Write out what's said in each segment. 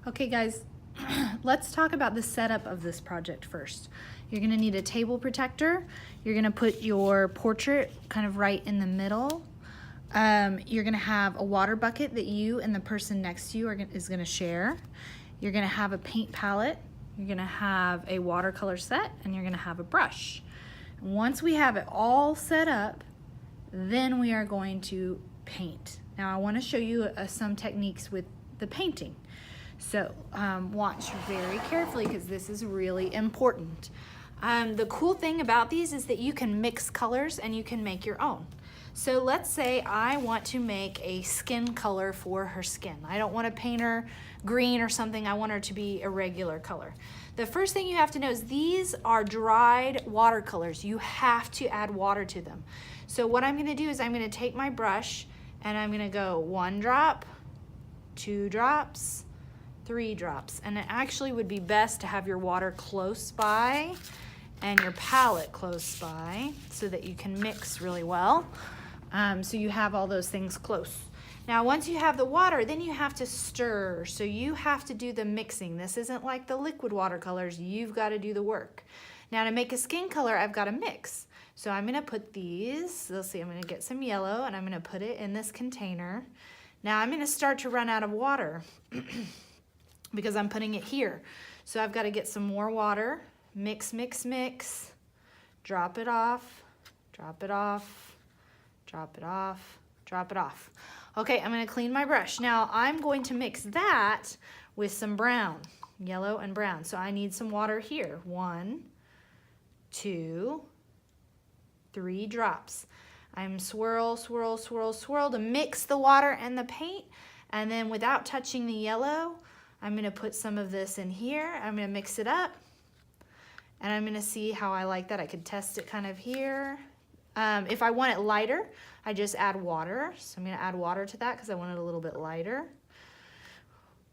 Okay guys, let's talk about the setup of this project first. You're gonna need a table protector. You're gonna put your portrait kind of right in the middle. You're gonna have a water bucket that you and the person next to you is gonna share. You're gonna have a paint palette. You're gonna have a watercolor set, and you're gonna have a brush. Once we have it all set up, then we are going to paint. Now I wanna show you some techniques with the painting. So watch very carefully because this is really important. The cool thing about these is that you can mix colors and you can make your own. So let's say I want to make a skin color for her skin. I don't want to paint her green or something. I want her to be a regular color. The first thing you have to know is these are dried watercolors. You have to add water to them. So what I'm going to do is I'm going to take my brush and I'm going to go 1 drop, 2 drops, 3 drops. And it actually would be best to have your water close by and your palette close by so that you can mix really well. So you have all those things close. Now once you have the water, then you have to stir. So you have to do the mixing. This isn't like the liquid watercolors. You've got to do the work. Now to make a skin color, I've got to mix. So I'm going to put these, let's see, I'm going to get some yellow and I'm going to put it in this container. Now I'm going to start to run out of water because I'm putting it here. So I've got to get some more water, mix, mix, mix, drop it off, drop it off, drop it off, drop it off. Okay, I'm going to clean my brush. Now I'm going to mix that with some brown, yellow and brown. So I need some water here. 1, 2, 3 drops. I'm swirl, swirl, swirl, swirl to mix the water and the paint. And then without touching the yellow, I'm going to put some of this in here. I'm going to mix it up. And I'm going to see how I like that. I could test it kind of here. If I want it lighter, I just add water. So I'm going to add water to that because I want it a little bit lighter.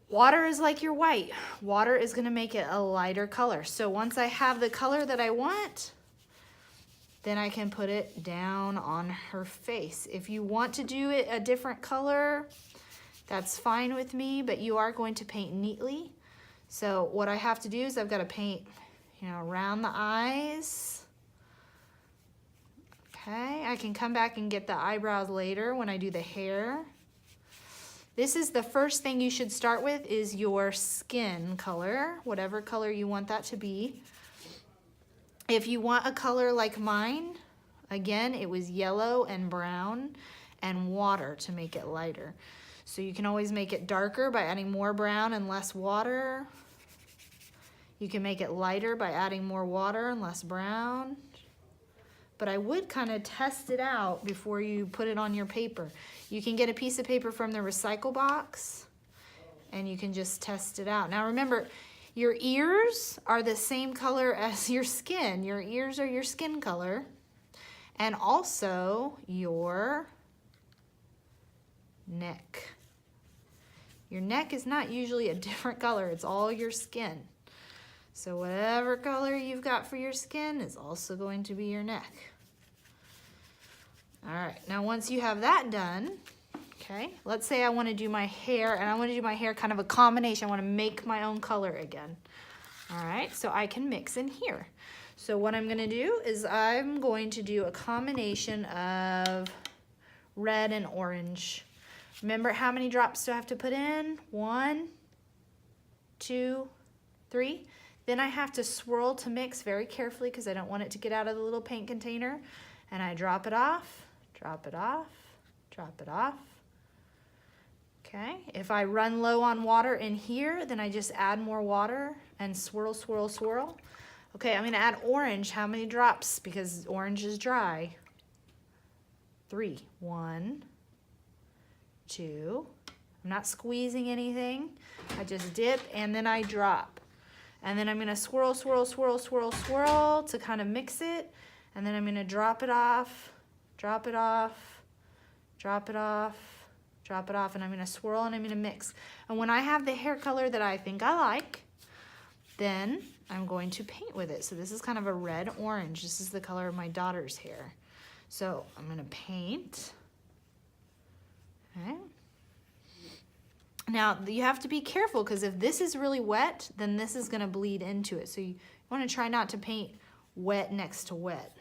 Water is like your white. Water is going to make it a lighter color. So once I have the color that I want, then I can put it down on her face. If you want to do it a different color, that's fine with me, but you are going to paint neatly. So what I have to do is I've got to paint, around the eyes. Okay, I can come back and get the eyebrows later when I do the hair. This is the first thing you should start with is your skin color, whatever color you want that to be. If you want a color like mine, again, it was yellow and brown and water to make it lighter. So you can always make it darker by adding more brown and less water. You can make it lighter by adding more water and less brown. But I would kind of test it out before you put it on your paper. You can get a piece of paper from the recycle box and you can just test it out. Now remember, your ears are the same color as your skin. Your ears are your skin color. And also your neck. Your neck is not usually a different color. It's all your skin. So whatever color you've got for your skin is also going to be your neck. All right, now once you have that done, okay, let's say I want to do my hair, and I want to do my hair kind of a combination. I want to make my own color again. All right, so I can mix in here. So what I'm going to do is I'm going to do a combination of red and orange. Remember how many drops do I have to put in? 1, 2, 3. Then I have to swirl to mix very carefully because I don't want it to get out of the little paint container. And I drop it off, drop it off, drop it off. Okay, if I run low on water in here, then I just add more water and swirl, swirl, swirl. Okay, I'm gonna add orange. How many drops? Because orange is dry. 3, 1, 2. I'm not squeezing anything. I just dip and then I drop. And then I'm gonna swirl, swirl, swirl, swirl, swirl to kind of mix it. And then I'm gonna drop it off, drop it off, drop it off, drop it off, and I'm gonna swirl and I'm gonna mix. And when I have the hair color that I think I like, then I'm going to paint with it. So this is kind of a red-orange. This is the color of my daughter's hair. So I'm gonna paint, okay? Now you have to be careful because if this is really wet, then this is gonna bleed into it. So you wanna try not to paint wet next to wet.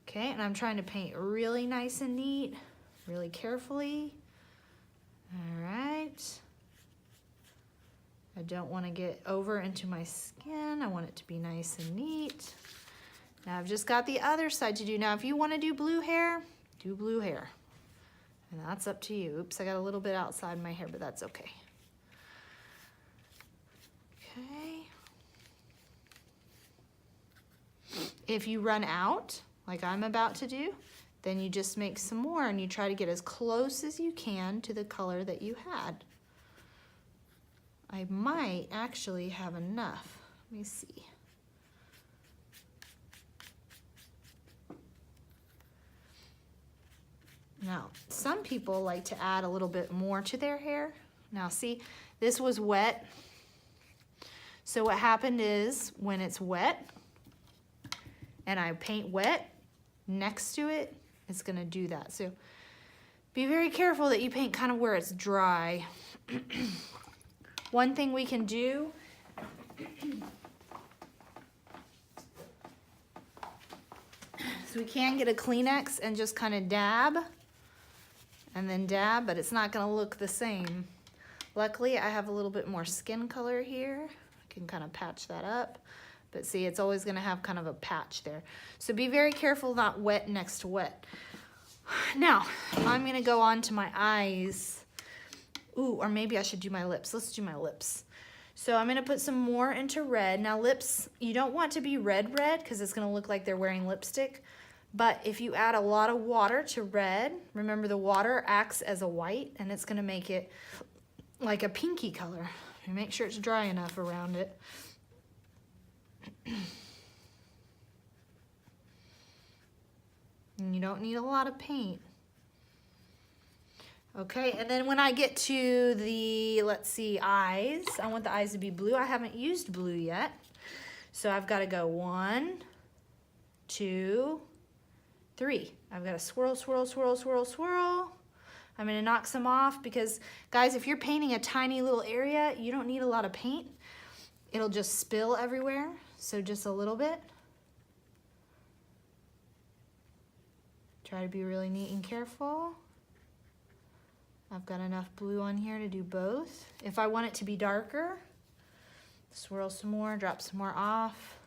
Okay, and I'm trying to paint really nice and neat, really carefully. All right. I don't want to get over into my skin. I want it to be nice and neat. Now I've just got the other side to do. Now if you want to do blue hair, do blue hair. And that's up to you. Oops, I got a little bit outside my hair, but that's okay. Okay. If you run out, like I'm about to do, then you just make some more and you try to get as close as you can to the color that you had. I might actually have enough. Let me see. Now, some people like to add a little bit more to their hair. Now see, this was wet. So what happened is when it's wet and I paint wet next to it, it's gonna do that. So be very careful that you paint kind of where it's dry. One thing we can do is we can get a Kleenex and just kind of dab and then dab, but it's not gonna look the same. Luckily, I have a little bit more skin color here. I can kind of patch that up. But see, it's always gonna have kind of a patch there. So be very careful not wet next to wet. Now, I'm gonna go on to my eyes. Ooh, or maybe I should do my lips. Let's do my lips. So I'm gonna put some more into red. Now lips, you don't want to be red because it's gonna look like they're wearing lipstick. But if you add a lot of water to red, remember the water acts as a white and it's gonna make it like a pinky color. Make sure it's dry enough around it. And you don't need a lot of paint. Okay, and then when I get to the, let's see, eyes, I want the eyes to be blue. I haven't used blue yet. So I've got to go 1, 2, 3. I've got to swirl, swirl, swirl, swirl, swirl. I'm going to knock some off because, guys, if you're painting a tiny little area, you don't need a lot of paint. It'll just spill everywhere. So just a little bit. Try to be really neat and careful. I've got enough blue on here to do both. If I want it to be darker, swirl some more, drop some more off.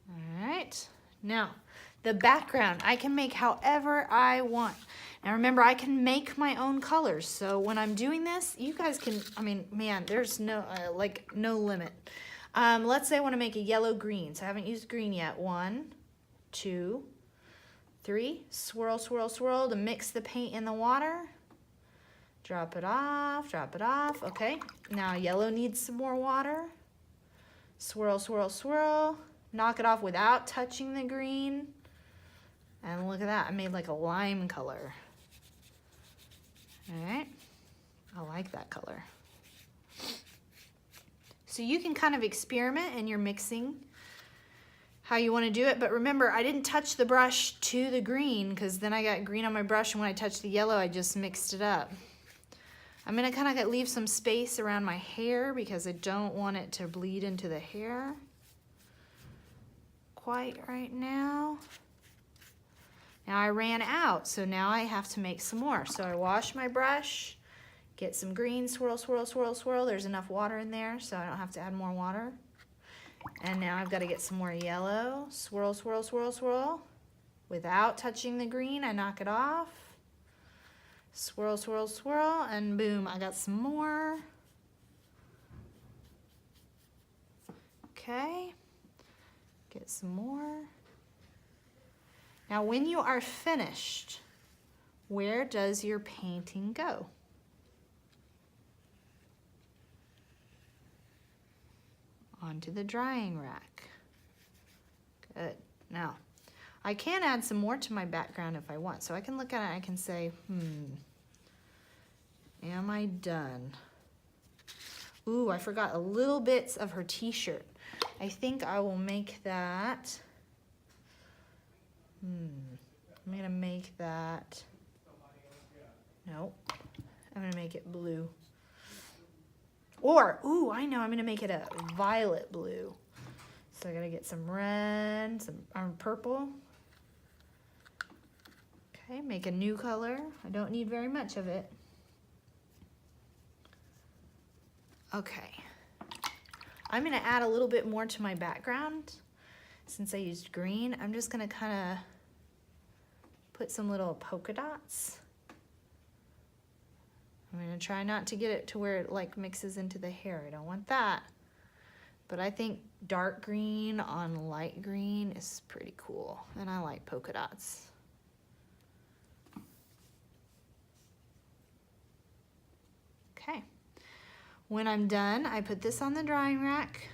All right, now the background, I can make however I want. Now remember, I can make my own colors. So when I'm doing this, you guys can, I mean, man, there's no, no limit. Let's say I want to make a yellow green. So I haven't used green yet. 1, 2, 3. Swirl, swirl, swirl to mix the paint in the water. Drop it off, drop it off. Okay, now yellow needs some more water. Swirl, swirl, swirl. Knock it off without touching the green. And look at that, I made like a lime color. All right, I like that color. So you can kind of experiment in your mixing how you want to do it, but remember, I didn't touch the brush to the green because then I got green on my brush, and when I touched the yellow, I just mixed it up. I'm gonna kind of leave some space around my hair because I don't want it to bleed into the hair quite right now. Now I ran out, so now I have to make some more. So I wash my brush, get some green, swirl, swirl, swirl, swirl. There's enough water in there, so I don't have to add more water. And now I've got to get some more yellow. Swirl, swirl, swirl, swirl. Without touching the green, I knock it off. Swirl, swirl, swirl, and boom, I got some more. Okay, get some more. Now when you are finished, where does your painting go? Onto the drying rack. Good. Now, I can add some more to my background if I want. So I can look at it and I can say, am I done? Ooh, I forgot a little bits of her t-shirt. I think I will make that, I'm gonna make that, no, I'm gonna make it blue. Or, ooh, I know, I'm gonna make it a violet blue. So I gotta get some red, some purple. Okay, make a new color. I don't need very much of it. Okay. I'm gonna add a little bit more to my background. Since I used green, I'm just gonna kinda put some little polka dots. I'm gonna try not to get it to where it like mixes into the hair. I don't want that. But I think dark green on light green is pretty cool. And I like polka dots. Okay. When I'm done, I put this on the drying rack.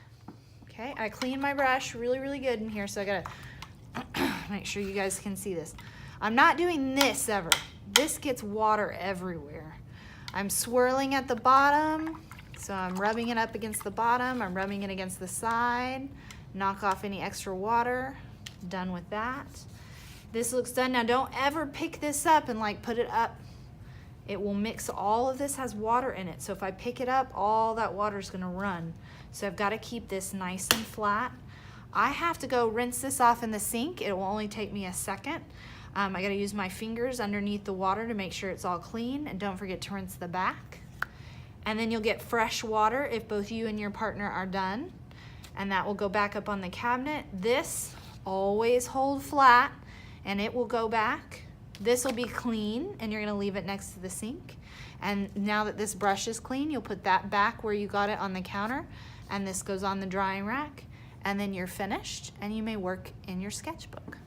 Okay, I clean my brush really, really good in here, so I gotta make sure you guys can see this. I'm not doing this ever. This gets water everywhere. I'm swirling at the bottom, so I'm rubbing it up against the bottom, I'm rubbing it against the side, knock off any extra water. Done with that. This looks done. Now don't ever pick this up and like put it up. It will mix, all of this has water in it, so if I pick it up, all that water is gonna run. So I've gotta keep this nice and flat. I have to go rinse this off in the sink. It will only take me a second. I gotta use my fingers underneath the water to make sure it's all clean, and don't forget to rinse the back. And then you'll get fresh water if both you and your partner are done, and that will go back up on the cabinet. This, always hold flat, and it will go back. This will be clean, and you're gonna leave it next to the sink. And now that this brush is clean, you'll put that back where you got it on the counter, and this goes on the drying rack, and then you're finished, and you may work in your sketchbook.